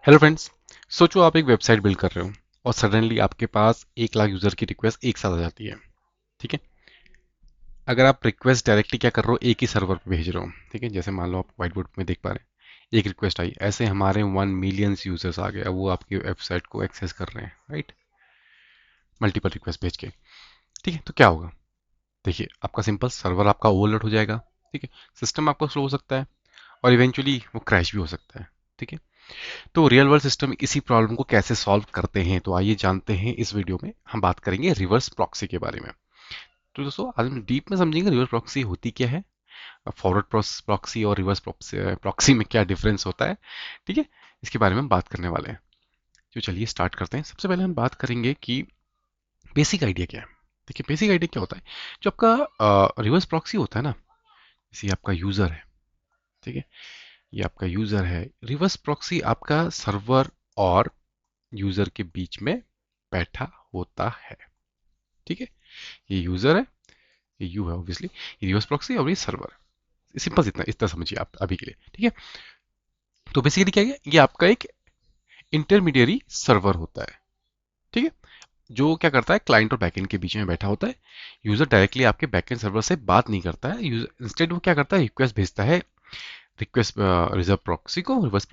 Hello friends. सोचो आप एक वेबसाइट बिल्ड कर रहे हो और सडनली आपके पास 1 लाख यूजर की रिक्वेस्ट एक साथ आ जाती है। ठीक है। अगर आप रिक्वेस्ट डायरेक्टली क्या कर रहे हो, एक ही सर्वर पे भेज रहे हो। ठीक है, जैसे मान लो आप व्हाइट बोर्ड में देख पा रहे हैं, एक रिक्वेस्ट आई, ऐसे हमारे 1 मिलियन यूजर्स आ गए, अब वो आपकी वेबसाइट को एक्सेस कर रहे हैं, राइट। मल्टीपल रिक्वेस्ट भेज के। ठीक है, तो क्या होगा? देखिए, आपका सिंपल सर्वर आपका ओवरलोड हो जाएगा। ठीक है, सिस्टम आपका स्लो हो सकता है और इवेंचुअली वो क्रैश भी हो सकता है। ठीक है, तो रियल वर्ल्ड सिस्टम इसी प्रॉब्लम को कैसे सॉल्व करते हैं, तो आइए जानते हैं। इस वीडियो में हम बात करेंगे रिवर्स प्रॉक्सी के बारे में। तो दोस्तों, आज हम डीप में समझेंगे रिवर्स प्रॉक्सी होती क्या है, फॉरवर्ड प्रॉक्सी और रिवर्स प्रॉक्सी में क्या डिफरेंस होता है। ठीक है, इसके बारे में हम बात करने वाले हैं। तो चलिए स्टार्ट करते हैं। सबसे पहले हम बात करेंगे कि बेसिक आइडिया क्या है। देखिए, बेसिक आइडिया क्या होता है। जो आपका रिवर्स प्रॉक्सी होता है ना, जैसे ये आपका यूजर है। ठीक है, ये आपका यूजर है। रिवर्स प्रॉक्सी आपका सर्वर और यूजर के बीच में बैठा होता है। ठीक है, ये यूजर है, ये यू है ऑब्वियसली, ये रिवर्स प्रॉक्सी और ये सर्वर। सिंपल, इतना इतना समझिए आप अभी के लिए। ठीक है, तो बेसिकली क्या है, ये आपका एक इंटरमीडियरी सर्वर होता है। ठीक है, जो क्या करता है, क्लाइंट और बैकएंड के बीच में बैठा होता है। यूजर डायरेक्टली आपके बैकएंड सर्वर से बात नहीं करता है, यूजर इंस्टेड वो क्या करता है, रिक्वेस्ट भेजता है। रिक्वेस्ट रिजर्व प्रॉक्सी को, रिवर्स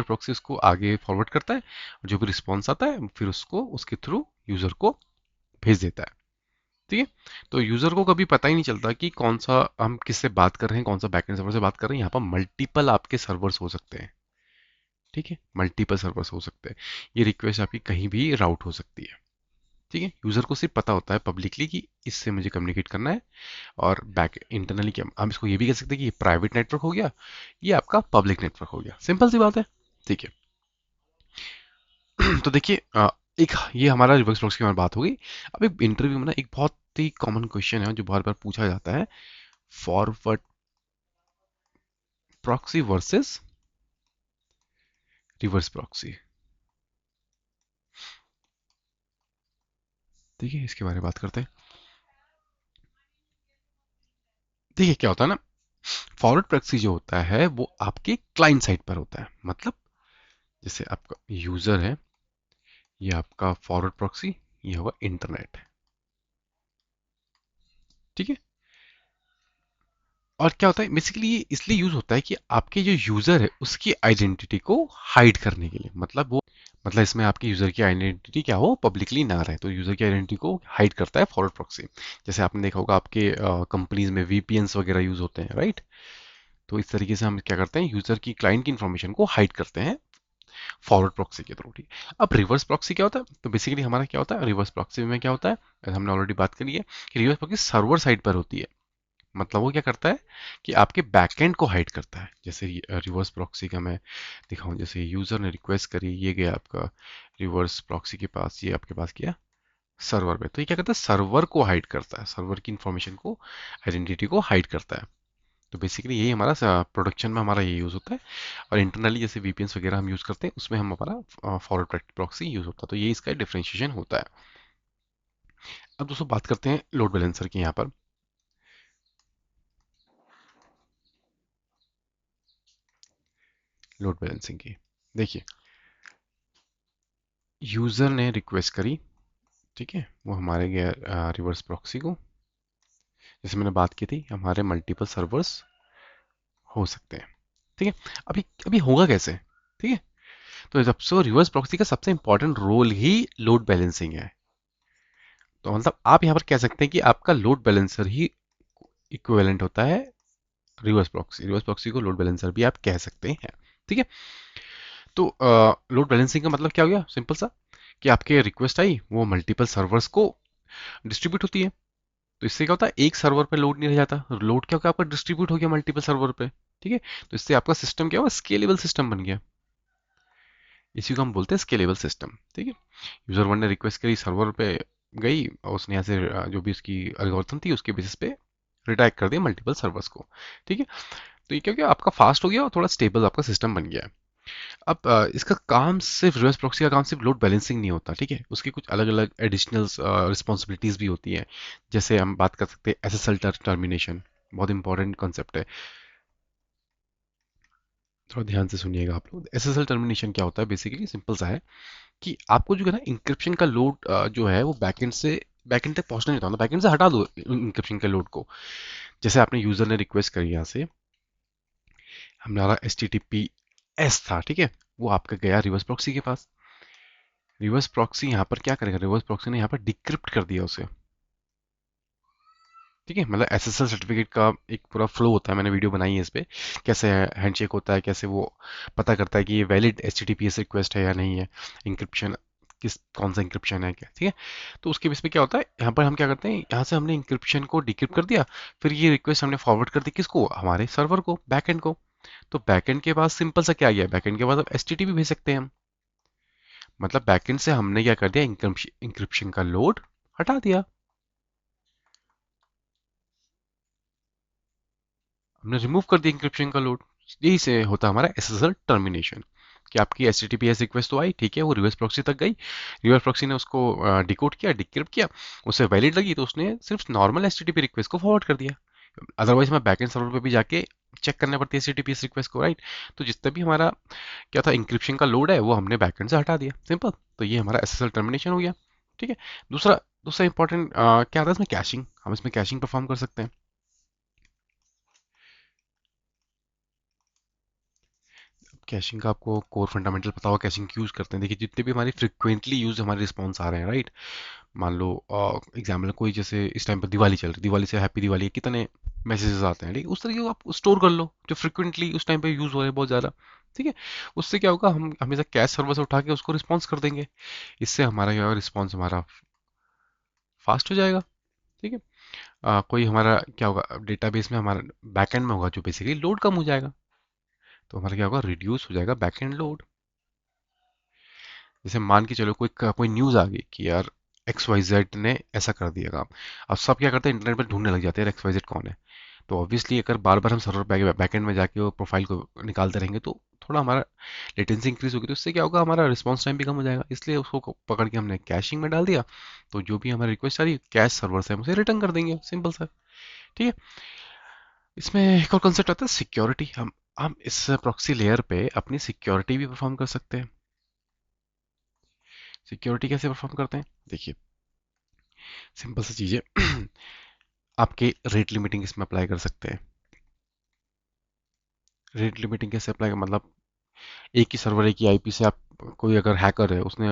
प्रॉक्सी उसको आगे फॉरवर्ड करता है। जो भी रिस्पॉन्स आता है फिर उसको उसके थ्रू यूजर को भेज देता है। ठीक है, तो यूजर को कभी पता ही नहीं चलता कि कौन सा हम किससे बात कर रहे हैं, कौन सा बैकएंड सर्वर से बात कर रहे हैं। यहाँ पर मल्टीपल आपके सर्वर्स हो सकते हैं। ठीक है, मल्टीपल सर्वर्स हो सकते हैं। ये रिक्वेस्ट आपकी कहीं भी राउट हो सकती है। ठीक है, यूजर को सिर्फ पता होता है पब्लिकली कि इससे मुझे कम्युनिकेट करना है। और बैक इंटरनली क्या, हम इसको ये भी कह सकते हैं कि ये प्राइवेट नेटवर्क हो गया, ये आपका पब्लिक नेटवर्क हो गया। सिंपल सी बात है। ठीक है, तो देखिए, एक ये हमारा रिवर्स प्रॉक्सी की हमारी बात होगी। अब एक इंटरव्यू में ना एक बहुत ही कॉमन क्वेश्चन है जो बार बार पूछा जाता है, forward proxy versus reverse proxy. ठीक है, इसके बारे में बात करते हैं। देखिए क्या होता है ना, फॉरवर्ड प्रॉक्सी जो होता है वो आपके क्लाइंट साइड पर होता है। मतलब जैसे आपका यूजर है, ये आपका फॉरवर्ड प्रॉक्सी, ये होगा इंटरनेट। ठीक है, और क्या होता है, बेसिकली ये इसलिए यूज होता है कि आपके जो यूजर है उसकी आइडेंटिटी को हाइड करने के लिए। मतलब इसमें आपके यूजर की आइडेंटिटी क्या हो, पब्लिकली ना रहे, तो यूजर की आइडेंटिटी को हाइड करता है फॉरवर्ड प्रॉक्सी। जैसे आपने देखा होगा आपके कंपनीज में वीपीएन्स वगैरह यूज होते हैं, राइट। तो इस तरीके से हम क्या करते हैं, यूजर की क्लाइंट की इन्फॉर्मेशन को हाइड करते हैं फॉरवर्ड प्रॉक्सी के थ्रू। ठीक है? अब रिवर्स प्रॉक्सी क्या होता है, तो बेसिकली हमारा क्या होता है, रिवर्स प्रॉक्सी में क्या होता है, हमने ऑलरेडी बात करी है कि रिवर्स प्रॉक्सी सर्वर साइड पर होती है। मतलब वो क्या करता है कि आपके बैकएंड को हाइड करता है। जैसे रिवर्स प्रॉक्सी का मैं दिखाऊं, जैसे यूजर ने रिक्वेस्ट करी, ये गया आपका रिवर्स प्रॉक्सी के पास, ये आपके पास किया सर्वर पे, तो ये क्या करता है, सर्वर को हाइड करता है, सर्वर की इंफॉर्मेशन को, आइडेंटिटी को हाइड करता है। तो बेसिकली यही हमारा प्रोडक्शन में हमारा ये यूज़ होता है। और इंटरनली जैसे वीपीएन्स वगैरह हम यूज़ करते हैं, उसमें हम हमारा फॉरवर्ड प्रॉक्सी यूज़ होता है। तो ये इसका डिफरेंशिएशन होता है। अब दोस्तों बात करते हैं लोड बैलेंसर की। यहाँ पर लोड बैलेंसिंग की, देखिए, यूज़र ने रिक्वेस्ट करी। ठीक है, वो हमारे गया रिवर्स प्रॉक्सी को। जैसे मैंने बात की थी, हमारे मल्टीपल सर्वर्स हो सकते हैं। ठीक है, अभी अभी होगा कैसे। ठीक है, तो सबसे रिवर्स प्रॉक्सी का सबसे इंपॉर्टेंट रोल ही लोड बैलेंसिंग है। तो मतलब आप यहाँ पर कह सकते हैं कि आपका लोड बैलेंसर ही इक्विवेलेंट होता है रिवर्स प्रॉक्सी को लोड बैलेंसर भी आप कह सकते हैं। ठीक है, तो लोड बैलेंसिंग का मतलब क्या हो गया, सिंपल सा, कि आपके रिक्वेस्ट आई, वो मल्टीपल सर्वर्स को डिस्ट्रीब्यूट होती है। तो इससे क्या होता है, एक सर्वर पे लोड नहीं रह जाता, लोड क्या होगा आपका, डिस्ट्रीब्यूट हो गया मल्टीपल सर्वर पे। ठीक है, तो इससे आपका सिस्टम क्या हुआ, स्केलेबल सिस्टम बन गया। इसी को हम बोलते हैं स्केलेबल सिस्टम। ठीक है, यूजर वन ने रिक्वेस्ट करी, सर्वर पे गई और उसने यहाँ से जो भी उसकी एल्गोरिथम थी उसके बेसिस पे रिडायरेक्ट कर दिया मल्टीपल सर्वर्स को। ठीक है, तो ये क्या हो गया, आपका फास्ट हो गया और थोड़ा स्टेबल आपका सिस्टम बन गया है। अब इसका काम सिर्फ रिवर्स प्रॉक्सी का काम सिर्फ लोड बैलेंसिंग नहीं होता। ठीक है, उसकी कुछ अलग अलग एडिशनल रिस्पॉन्सिबिलिटीज भी होती हैं। जैसे हम बात कर सकते हैं एसएसएल टर्मिनेशन, बहुत इंपॉर्टेंट कॉन्सेप्ट है। थोड़ा ध्यान से सुनिएगा आप लोग। एसएसएल टर्मिनेशन क्या होता है, बेसिकली सिंपल सा है कि आपको जो है ना इंक्रिप्शन का लोड जो है वो बैकएंड तक पहुंचना नहीं होता, बैकएंड से हटा दो इंक्रिप्शन के लोड को। जैसे आपने यूजर ने रिक्वेस्ट करी यहाँ से, हमारा H T T P S था, ठीक है, वो आपका गया रिवर्स प्रॉक्सी के पास। रिवर्स प्रॉक्सी यहाँ पर क्या करेगा, रिवर्स प्रॉक्सी ने यहाँ पर डिक्रिप्ट कर दिया उसे। ठीक है, मतलब एसएसएल सर्टिफिकेट का एक पूरा फ्लो होता है, मैंने वीडियो बनाई है इस पे, कैसे हैंडशेक होता है, कैसे वो पता करता है कि ये वैलिड एचटीटीपीएस रिक्वेस्ट है या नहीं है, इंक्रिप्शन किस कौन सा इंक्रिप्शन है क्या, ठीक है। तो उसके बेस पे क्या होता है, यहाँ पर हम क्या करते हैं, यहाँ से हमने इंक्रिप्शन को डिक्रिप्ट कर दिया, फिर ये रिक्वेस्ट हमने फॉरवर्ड कर दी किसको, हमारे सर्वर को, बैकएंड को। तो बैकएंड के पास सिंपल सा क्या गया, बैकएंड के पास अब एचटीटीपी भेज सकते हैं हम। मतलब बैकएंड से हमने क्या कर दिया, इंक्रिप्शन का लोड हटा दिया, हमने रिमूव कर दिया इंक्रिप्शन का लोड। यही से होता है हमारा एसएसएल टर्मिनेशन, कि आपकी एचटीटीपीएस रिक्वेस्ट तो आई, ठीक है, वो रिवर्स प्रॉक्सी तक गई, रिवर्स प्रॉक्सी ने उसको डिकोड किया, डिक्रिप्ट किया, उसे वैलिड लगी तो उसने सिर्फ नॉर्मल एचटीटीपी रिक्वेस्ट को फॉरवर्ड कर दिया। अदरवाइज हमें बैकएंड सर्वर पे भी जाके चेक करना पड़ती है एचटीटीपीएस रिक्वेस्ट को, राइट। तो जितना भी हमारा क्या था इंक्रिप्शन का लोड है वो हमने बैकएंड से हटा दिया, सिंपल। तो ये हमारा एसएसएल टर्मिनेशन हो गया, ठीक है। दूसरा दूसरा इंपॉर्टेंट क्या आता है इसमें, कैशिंग, हम इसमें कैशिंग परफॉर्म कर सकते हैं। कैशिंग का आपको कोर फंडामेंटल पता होगा, कैशिंग क्यों यूज करते हैं। देखिए जितने भी हमारे फ्रिक्वेंटली यूज हमारे रिस्पॉन्स आ रहे हैं, राइट। मान लो एग्जाम्पल कोई, जैसे इस टाइम पर दिवाली चल रही, दिवाली से हैप्पी दिवाली कितने मैसेजेस आते हैं, ठीक है, उस तरीके को आप स्टोर कर लो जो फ्रिक्वेंटली उस टाइम पे यूज हो रहे हैं बहुत ज़्यादा, ठीक है। उससे क्या होगा, हम हमेशा कैश सर्वर से उठा के उसको रिस्पॉन्स कर देंगे, इससे हमारा क्या होगा, रिस्पॉन्स हमारा फास्ट हो जाएगा, ठीक है। कोई हमारा क्या होगा, डेटाबेस में हमारा बैकएंड में होगा जो बेसिकली लोड कम हो जाएगा, तो हमारा क्या होगा, रिड्यूस हो जाएगा बैकएंड लोड। जैसे मान के चलो कोई कोई न्यूज़ आ गई कि यार एक्स वाई जेड ने ऐसा कर दिया काम, अब सब क्या करते हैं, इंटरनेट पर ढूंढने लग जाते हैं एक्स वाई जेड कौन है। तो ऑब्वियसली अगर बार बार हम सर्वर बैकएंड में जाके वो प्रोफाइल को निकालते रहेंगे तो थोड़ा हमारा लेटेंसी इंक्रीज होगी, तो इससे क्या होगा, हमारा रिस्पॉन्स टाइम भी कम हो जाएगा, इसलिए उसको पकड़ के हमने कैशिंग में डाल दिया। तो जो भी हमारी रिक्वेस्ट आ रही है कैश सर्वर से हम उसे रिटर्न कर देंगे, सिंपल सा, ठीक है। इसमें एक और कंसेप्ट आता है सिक्योरिटी, हम इस प्रॉक्सी लेयर पे अपनी सिक्योरिटी भी परफॉर्म कर सकते हैं। सिक्योरिटी कैसे परफॉर्म करते हैं, देखिए सिंपल सी चीज़ है आपके रेट लिमिटिंग इसमें अप्लाई कर सकते हैं। रेट लिमिटिंग कैसे अप्लाई, मतलब एक ही सर्वर एक ही आईपी से आप, कोई अगर हैकर है उसने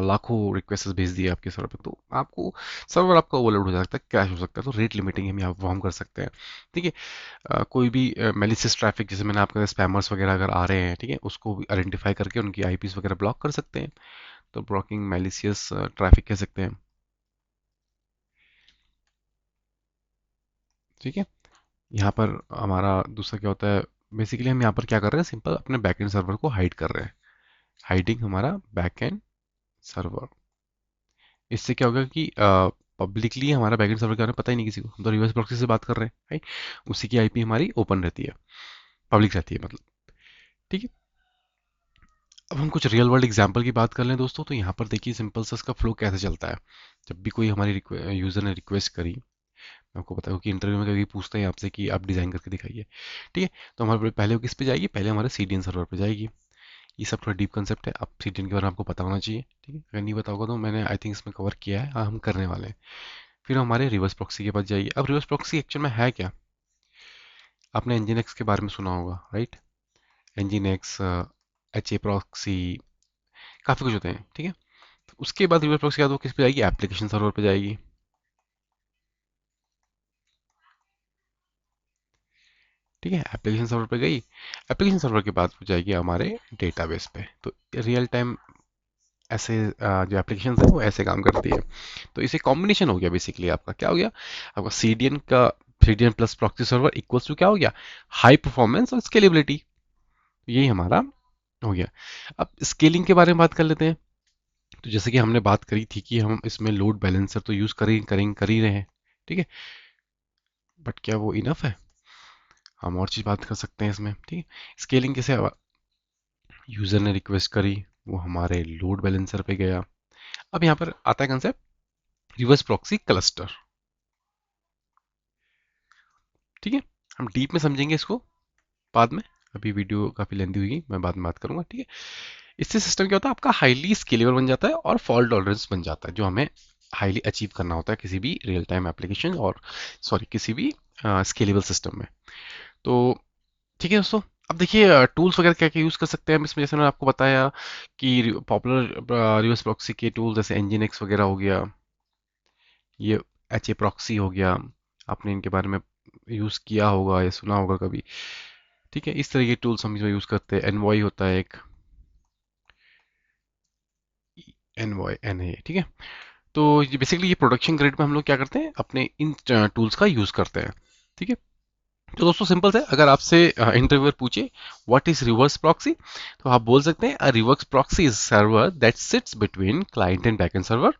लाखों रिक्वेस्ट भेज दिए आपके सर्वर पे, तो आपको सर्वर आपका ओवरलोड हो सकता है, क्रैश हो सकता है, तो रेट लिमिटिंग हम यहाँ परफॉर्म कर सकते हैं, ठीक है। कोई भी मेलिशियस ट्रैफिक, जैसे मैंने आपका स्पैमर्स वगैरह अगर आ रहे हैं, ठीक है, उसको भी आइडेंटिफाई करके उनकी आईपीस वगैरह ब्लॉक कर सकते हैं, तो ब्लॉकिंग मेलिशियस ट्रैफिक कह सकते हैं, ठीक है। यहाँ पर हमारा दूसरा क्या होता है, बेसिकली हम यहाँ पर क्या कर रहे हैं, सिंपल अपने बैकएंड सर्वर को हाइड कर रहे हैं, हाइडिंग हमारा बैकएंड सर्वर। इससे क्या होगा कि पब्लिकली हमारा बैकएंड सर्वर के बारे में पता ही नहीं किसी को, हम तो रिवर्स प्रॉक्सी से बात कर रहे हैं, राइट। उसी की आईपी हमारी ओपन रहती है, पब्लिक रहती है मतलब, ठीक है। अब हम कुछ रियल वर्ल्ड एग्जांपल की बात कर लें दोस्तों, तो यहाँ पर देखिए सिंपल सा इसका फ्लो कैसे चलता है। जब भी कोई हमारी यूजर ने रिक्वेस्ट करी, मैं आपको बताऊँ कि इंटरव्यू में कभी पूछते हैं आपसे कि आप डिज़ाइन करके दिखाइए, ठीक है, तो हमारे पहले वो किस पे जाएगी, पहले हमारे सीडीएन सर्वर पे जाएगी। ये सब थोड़ा डीप कंसेप्ट है, आप सीडीएन के बारे में आपको पता होना चाहिए, ठीक है, अगर नहीं पता होगा तो मैंने आई थिंक इसमें कवर किया है, हाँ हम करने वाले हैं। फिर हमारे रिवर्स प्रॉक्सी के पास जाइए। अब रिवर्स प्रॉक्सी एक्चुअल में है क्या, आपने एनजीएनएक्स के बारे में सुना होगा, राइट। एनजीएनएक्स, एच ए प्रॉक्सी, काफ़ी कुछ होते हैं, ठीक है। तो उसके बाद रिवर्स प्रॉक्सी के बाद वो किस पे जाएगी, एप्लीकेशन सर्वर पे जाएगी, ठीक है, एप्लीकेशन सर्वर पे गई। एप्लीकेशन सर्वर के बाद वो जाएगी हमारे डेटाबेस पे। तो रियल टाइम ऐसे जो एप्लीकेशन है वो ऐसे काम करती है। तो इसे कॉम्बिनेशन हो गया, बेसिकली आपका क्या हो गया, आपका सीडीएन का, CDN plus proxy server equals to क्या हो गया, हाई परफॉर्मेंस और स्केलेबिलिटी। यही हमारा हो गया। अब स्केलिंग के बारे में बात कर लेते हैं। तो जैसे कि हमने बात करी थी कि हम इसमें लोड बैलेंसर तो यूज़ कर ही रहे हैं, ठीक है, बट क्या वो इनफ है, हम और चीज़ बात कर सकते हैं इसमें, ठीक है। स्केलिंग कैसे, यूज़र ने रिक्वेस्ट करी, वो हमारे लोड बैलेंसर पे गया। अब यहाँ पर आता है कंसेप्ट रिवर्स प्रॉक्सी क्लस्टर, ठीक है, हम डीप में समझेंगे इसको बाद में। अभी वीडियो काफ़ी लेंदी हुई, मैं बाद में बात करूंगा, ठीक है। इससे सिस्टम क्या होता है, आपका हाईली स्केलेबल बन जाता है और फॉल्ट टॉलरेंस बन जाता है, जो हमें हाईली अचीव करना होता है किसी भी रियल टाइम एप्लीकेशन और सॉरी किसी भी स्केलेबल सिस्टम में। तो ठीक है दोस्तों, अब देखिए टूल्स वगैरह क्या क्या यूज़ कर सकते हैं हम इसमें। जैसे मैंने आपको बताया कि पॉपुलर रिवर्स प्रॉक्सी के टूल जैसे एनजीएनएक्स वगैरह हो गया, ये एच ए प्रॉक्सी हो गया, आपने इनके बारे में यूज़ किया होगा या सुना होगा कभी, ठीक है। इस तरह के टूल्स हम इसमें यूज़ करते हैं। एनवॉय होता है एक, एनवॉय एन है, ठीक है। तो ये बेसिकली ये प्रोडक्शन ग्रेड में हम लोग क्या करते हैं, अपने इन टूल्स का यूज़ करते हैं, ठीक है। तो दोस्तों सिंपल है, अगर आपसे इंटरव्यूअर पूछे व्हाट इज रिवर्स प्रॉक्सी, तो आप बोल सकते हैं a reverse proxy is server that sits between client and backend server,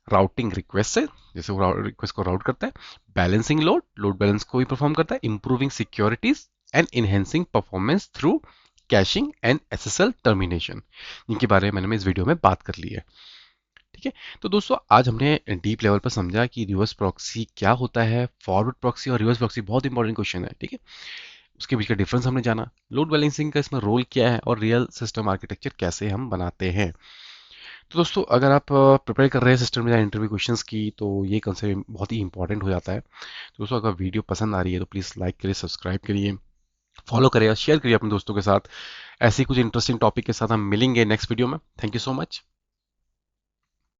routing request से, जैसे वो रिक्वेस्ट को राउट करता है, बैलेंसिंग लोड, लोड बैलेंस को भी परफॉर्म करता है, improving securities and enhancing performance through caching and SSL termination, जिनके बारे में मैंने इस वीडियो में बात कर ली है, ठीक है। तो दोस्तों आज हमने डीप लेवल पर समझा कि रिवर्स प्रॉक्सी क्या होता है, फॉरवर्ड प्रॉक्सी और रिवर्स प्रॉक्सी बहुत इंपॉर्टेंट क्वेश्चन है, ठीक है। उसके बीच का डिफरेंस हमने जाना, लोड बैलेंसिंग का इसमें रोल क्या है और रियल सिस्टम आर्किटेक्चर कैसे हम बनाते हैं। तो दोस्तों अगर आप प्रिपेयर कर रहे हैं सिस्टम डिजाइन इंटरव्यू क्वेश्चंस की, तो ये कंसेप्ट बहुत ही इंपॉर्टेंट हो जाता है। तो दोस्तों अगर वीडियो पसंद आ रही है तो प्लीज़ लाइक करिए, सब्सक्राइब करिए, फॉलो करिए और शेयर करिए अपने दोस्तों के साथ। ऐसे ही कुछ इंटरेस्टिंग टॉपिक के साथ हम मिलेंगे नेक्स्ट वीडियो में। Thank you so much.